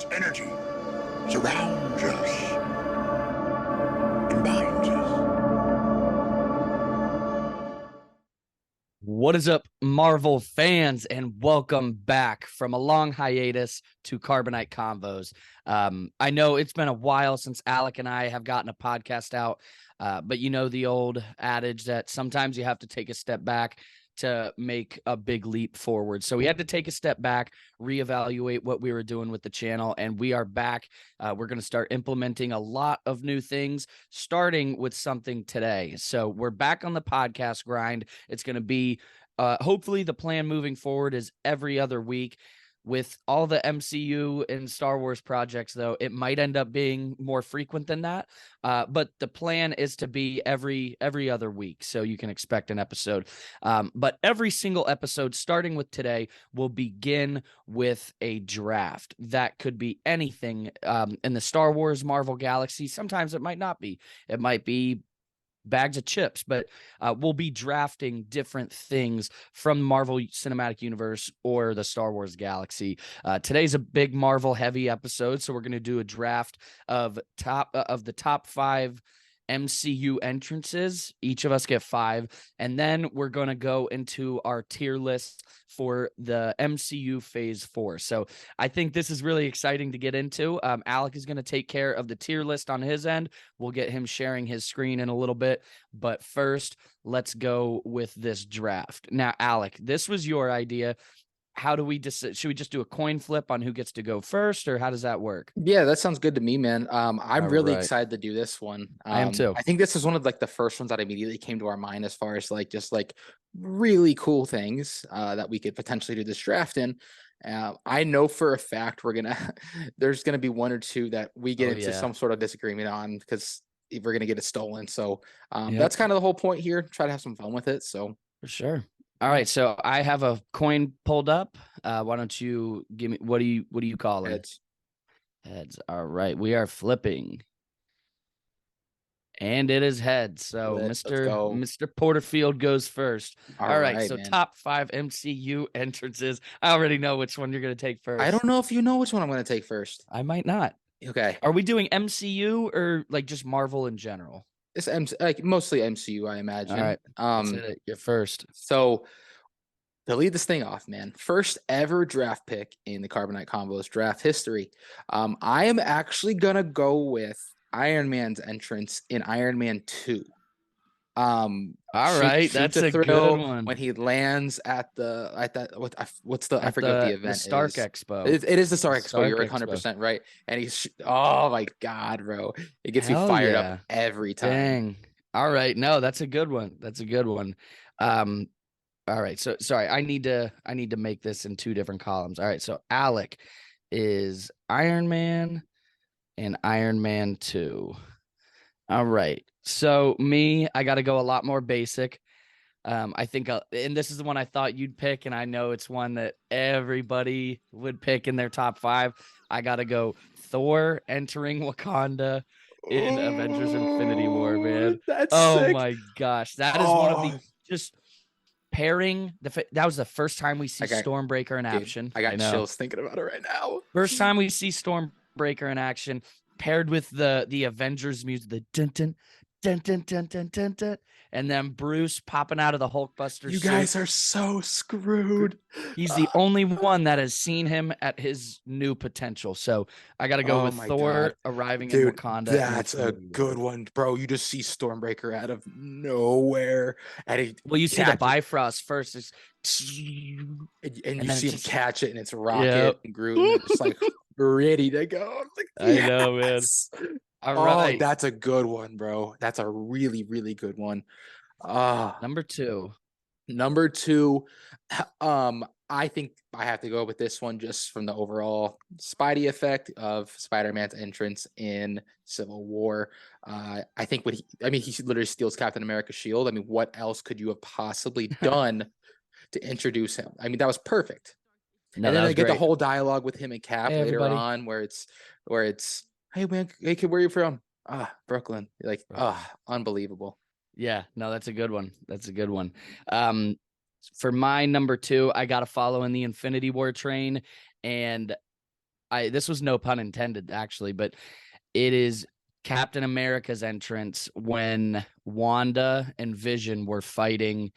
Its energy surrounds us and binds us. What is up, Marvel fans, and welcome back from a long hiatus to Carbonite Convos. I know it's been a while since Alec and I have gotten a podcast out, but you know the old adage that sometimes you have to take a step back to make a big leap forward. So we had to take a step back, reevaluate what we were doing with the channel, and we are back. We're going to start implementing a lot of new things, starting with something today. So we're back on the podcast grind. It's going to be hopefully the plan moving forward is every other week. With all the MCU and Star Wars projects, though, it might end up being more frequent than that. But the plan is to be every other week, so you can expect an episode. But every single episode, starting with today, will begin with a draft. That could be anything in the Star Wars Marvel galaxy. Sometimes it might not be. It might be bags of chips, but we'll be drafting different things from Marvel Cinematic Universe or the Star Wars galaxy. Today's a big Marvel heavy episode, so we're going to do a draft of the top 5 MCU entrances. Each of us get 5, and then we're going to go into our tier list for the MCU Phase 4. So I think this is really exciting to get into. Alec is going to take care of the tier list on his end. We'll get him sharing his screen in a little bit, but first, let's go with this draft. Now, Alec, this was your idea. How do we decide? Should we just do a coin flip on who gets to go first, or how does that work? Yeah, that sounds good to me, man. I'm All really right. excited to do this one. I am too. I think this is one of like the first ones that immediately came to our mind as far as like just like really cool things that we could potentially do this draft in. I know for a fact there's gonna be one or two that we get into some sort of disagreement on because we're gonna get it stolen. So that's kind of the whole point here. Try to have some fun with it. So For sure. All right, so I have a coin pulled up. Why don't you give me what do you call it? Heads. Heads. All right, we are flipping. And it is heads. So Let's go. Mr. Porterfield goes first. All right, so man. top 5 MCU entrances. I already know which one you're going to take first. I don't know if you know which one I'm gonna take first. I might not. Okay. Are we doing MCU or like just Marvel in general? It's like mostly MCU, I imagine. All right. You're first. So to lead this thing off, man, first ever draft pick in the Carbonite Convos draft history. I am actually gonna go with Iron Man's entrance in Iron Man 2. All right, that's a good one. When he lands at what's the I forget what the event the Stark is. Expo. It is the Stark Expo. You're 100% right. And he's oh my god, bro, it gets me fired up every time. Dang. All right, no, that's a good one. That's a good one. All right, so sorry, I need to make this in 2 different columns. All right, so Alec is Iron Man and Iron Man 2. All right. So me, I got to go a lot more basic. I think, and this is the one I thought you'd pick, and I know it's one that everybody would pick in their top 5. I got to go Thor entering Wakanda in Avengers Infinity War, man. That's sick. My gosh. That is one of the just pairing. That was the first time we see Stormbreaker in action. I got chills thinking about it right now. First time we see Stormbreaker in action, paired with the Avengers music, the dun dun dun dun dun dun dun dun, and then Bruce popping out of the Hulkbuster. You guys are so screwed. He's the only one that has seen him at his new potential. So I got to go with Thor arriving in Wakanda. That's a good one, bro. You just see Stormbreaker out of nowhere, and you see the Bifrost first, and you see him catch it, and it's Rocket and Groot, and it's like ready to go. I'm like, I know, man. All right, that's a good one, bro. That's a really, really good one. Number two, I think I have to go with this one just from the overall Spidey effect of Spider-Man's entrance in Civil War. I think he literally steals Captain America's shield. I mean, what else could you have possibly done to introduce him? I mean, that was perfect. No, and then I get the whole dialogue with him and Cap later on, where it's, hey man, hey kid, where are you from? Brooklyn. Like, unbelievable. Yeah, no, that's a good one. That's a good one. For my number 2, I got to follow in the Infinity War train, and this was no pun intended actually, but it is Captain America's entrance when Wanda and Vision were fighting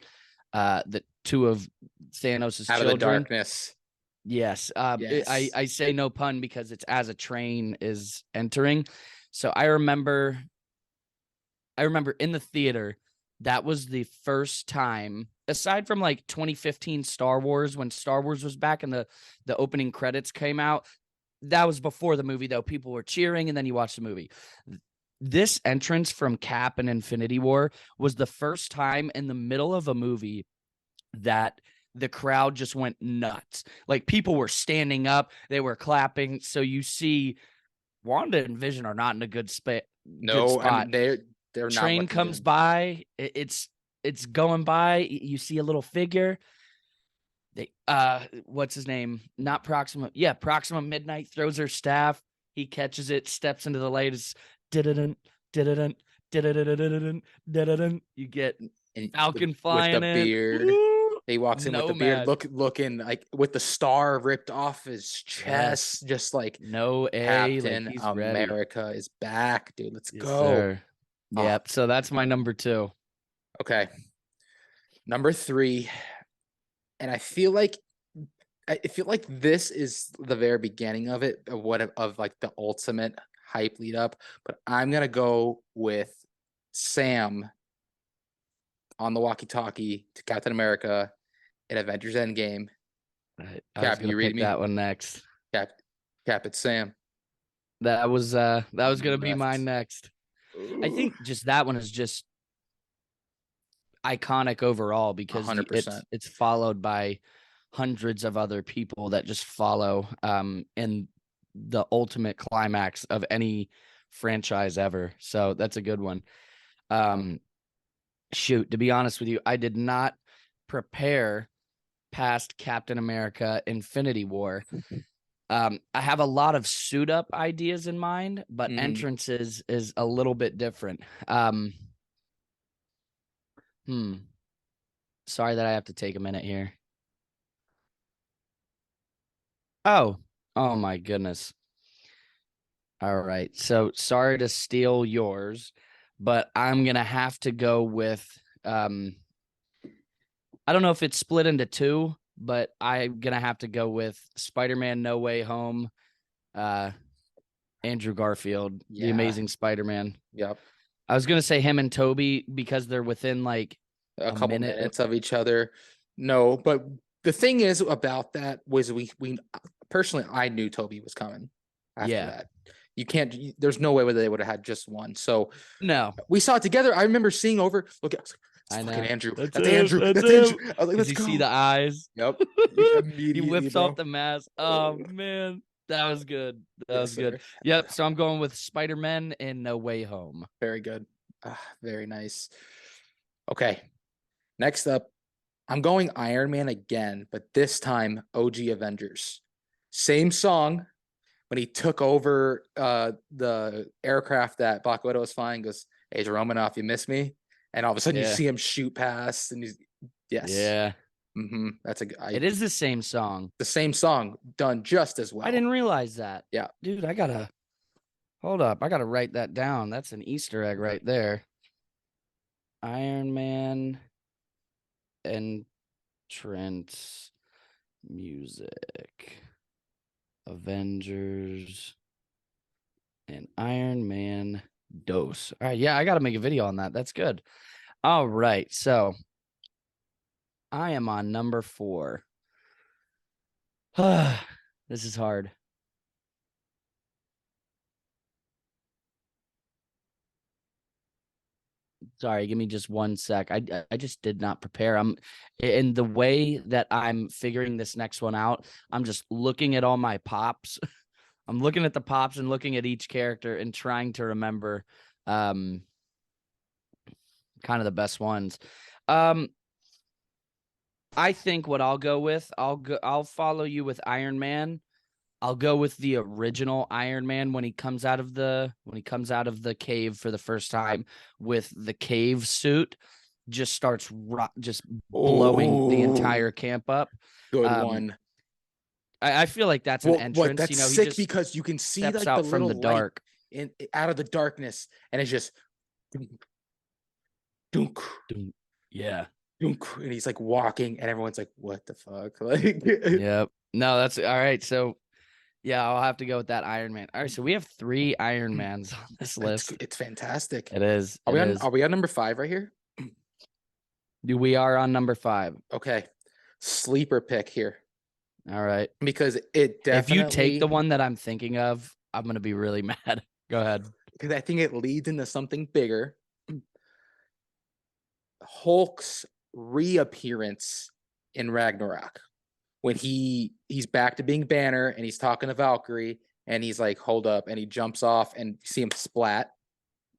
the two of Thanos' Out of the children. darkness. Yes. Yes. I say no pun because it's as a train is entering. So I remember in the theater, that was the first time, aside from like 2015 Star Wars, when Star Wars was back and the opening credits came out. That was before the movie, though. People were cheering, and then you watch the movie. This entrance from Cap and Infinity War was the first time in the middle of a movie that the crowd just went nuts. Like, people were standing up, they were clapping. So you see Wanda and Vision are not in a good spot. No, I mean, they're not. Train comes by, it's going by. You see a little figure. They what's his name? Not Proxima. Yeah, Proxima Midnight throws her staff. He catches it, steps into the light. It's didadun, didadun, didadun, didadun. You get Falcon flying with the in. beard. Woo! He walks in with the beard, looking like with the star ripped off his chest, just like Captain like he's America ready. is back, dude. Let's Yes, go. Sir. Yep. So that's my number 2. Okay. Number 3. And I feel like this is the very beginning of it, of like the ultimate hype lead up. But I'm gonna go with Sam on the walkie-talkie to Captain America in Avengers Endgame. Cap, you read me that one next. Cap, it's Sam. That was gonna be mine next. Ooh. I think just that one is just iconic overall because 100%. it's followed by hundreds of other people that just follow in the ultimate climax of any franchise ever. So that's a good one. Shoot, to be honest with you, I did not prepare past Captain America Infinity War. I have a lot of suit up ideas in mind, but entrances is a little bit different. Sorry that I have to take a minute here. Oh my goodness. All right. So sorry to steal yours, but I'm going to have to go with, I don't know if it's split into 2, but I'm going to have to go with Spider-Man No Way Home, Andrew Garfield, The Amazing Spider-Man. Yep. I was going to say him and Toby because they're within like a couple minutes of each other. No, but the thing is about that was we personally, I knew Toby was coming after that. You can't, there's no way whether they would have had just one. So no, we saw it together. I remember seeing over, look at, I was like, fucking Andrew. That's Andrew. That's Andrew. I was like, let's go. You see the eyes? Yep. He whips off the mask. Oh man. That was good. That was good. Yep. So I'm going with Spider-Man and No Way Home. Very good. Very nice. Okay. Next up, I'm going Iron Man again, but this time OG Avengers. Same song. When he took over the aircraft that Black Widow was flying, goes, "Hey, Romanoff, you miss me?" And all of a sudden you see him shoot past, and he's That's it is the same song. The same song done just as well. I didn't realize that. Yeah, dude, I gotta hold up. I gotta write that down. That's an Easter egg right there. Iron Man entrance music. Avengers and Iron Man dose. All right, yeah, I got to make a video on that. That's good. All right, so I am on number 4. This is hard. Sorry, give me just 1 sec. I just did not prepare. I'm in the way that I'm figuring this next one out. I'm just looking at all my pops. I'm looking at the pops and looking at each character and trying to remember kind of the best ones. I think what I'll go with, I'll follow you with Iron Man. I'll go with the original Iron Man when he comes out of the cave for the first time with the cave suit, just starts just blowing the entire camp up. Good one. I feel like that's an Well, entrance. that's you know, he sick just because you can see steps like out the from little the light dark. out of the darkness, and it's just dunk, dunk, Dun- Yeah. dunk, and he's like walking, and everyone's like, "What the fuck?" Like, Yep. No, that's all right. So yeah, I'll have to go with that Iron Man. All right, so we have 3 Iron Mans on this list. it's fantastic. It is. Are It we on? is. Are we on number 5 right here? We are on number 5. Okay, sleeper pick here All right. because it definitely. If you take the one that I'm thinking of, I'm gonna be really mad. Go ahead. because I think it leads into something bigger. Hulk's reappearance in Ragnarok when he's back to being Banner and he's talking to Valkyrie and he's like, hold up, and he jumps off and you see him splat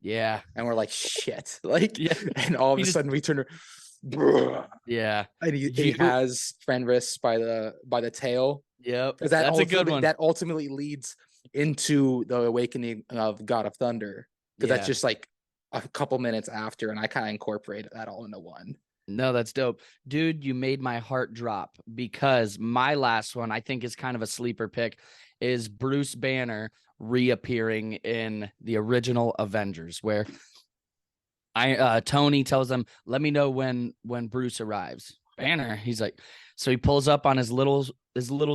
Yeah. and we're like, shit, like, Yeah. and all of He a just- sudden we turn, Yeah. and he has Fenris by the tail. Yep. Because that That's a good one. That ultimately leads into the awakening of God of Thunder. Because that's just like a couple minutes after, and I kind of incorporated that all into one. No, that's dope. Dude, you made my heart drop because my last one, I think, is kind of a sleeper pick, is Bruce Banner reappearing in the original Avengers, where Tony tells them, let me know when Bruce arrives. Banner, he's like, so he pulls up on his little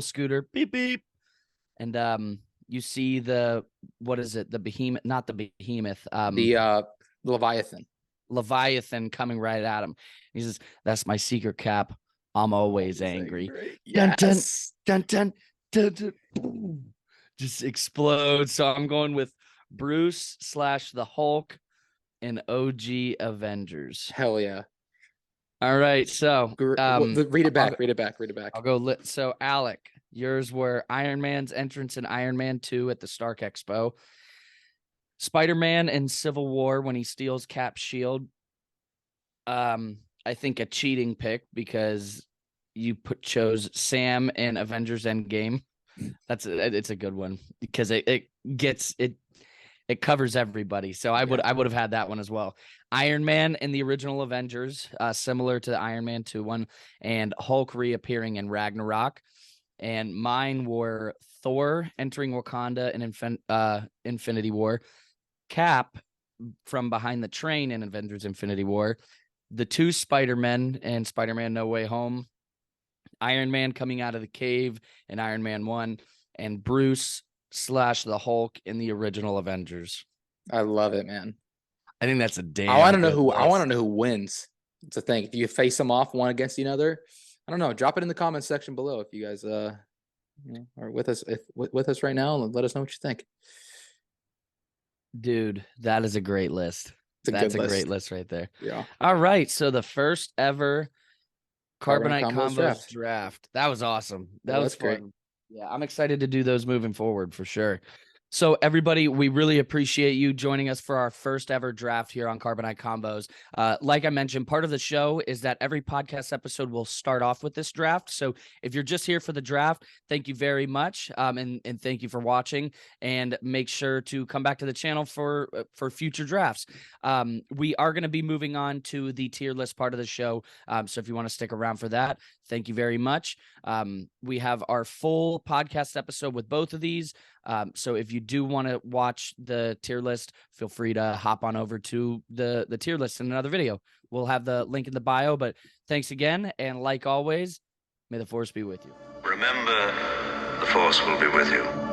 scooter, beep beep, and you see what is it, the behemoth, not the behemoth, The Leviathan coming right at him. He says, that's my secret, Cap. I'm always angry. Yes. Dun, dun, dun, dun, boom. Just explodes. So I'm going with Bruce / the Hulk and OG Avengers. Hell yeah. All right. So read it back. I'll go. So Alec, yours were Iron Man's entrance in Iron Man 2 at the Stark Expo. Spider-Man in Civil War when he steals Cap's shield. I think a cheating pick because you chose Sam in Avengers Endgame. It's a good one because it covers everybody. So I would have had that one as well. Iron Man in the original Avengers, similar to the Iron Man 2 one, and Hulk reappearing in Ragnarok. And mine were Thor entering Wakanda in Infinity War, Cap from behind the train in Avengers Infinity War, the 2 Spider-Men and Spider-Man No Way Home, Iron Man coming out of the cave in Iron Man 1, and Bruce / the Hulk in the original Avengers. I love it, man. I think that's a damn. I want to know who wins. It's a thing. If you face them off one against another, I don't know. Drop it in the comments section below if you guys are with us right now. Let us know what you think. Dude, that is a great list. That's a great list right there. Yeah. All right. So the first ever Carbonite Convos Combos draft. That was awesome. That was great. fun. Yeah, I'm excited to do those moving forward for sure. So everybody, we really appreciate you joining us for our first ever draft here on Carbonite Combos. Like I mentioned, part of the show is that every podcast episode will start off with this draft. So if you're just here for the draft, thank you very much. And thank you for watching, and make sure to come back to the channel for future drafts. We are going to be moving on to the tier list part of the show. So if you want to stick around for that, thank you very much. We have our full podcast episode with both of these. So if you do want to watch the tier list, feel free to hop on over to the tier list in another video. We'll have the link in the bio, but thanks again. And like always, may the force be with you. Remember, the force will be with you.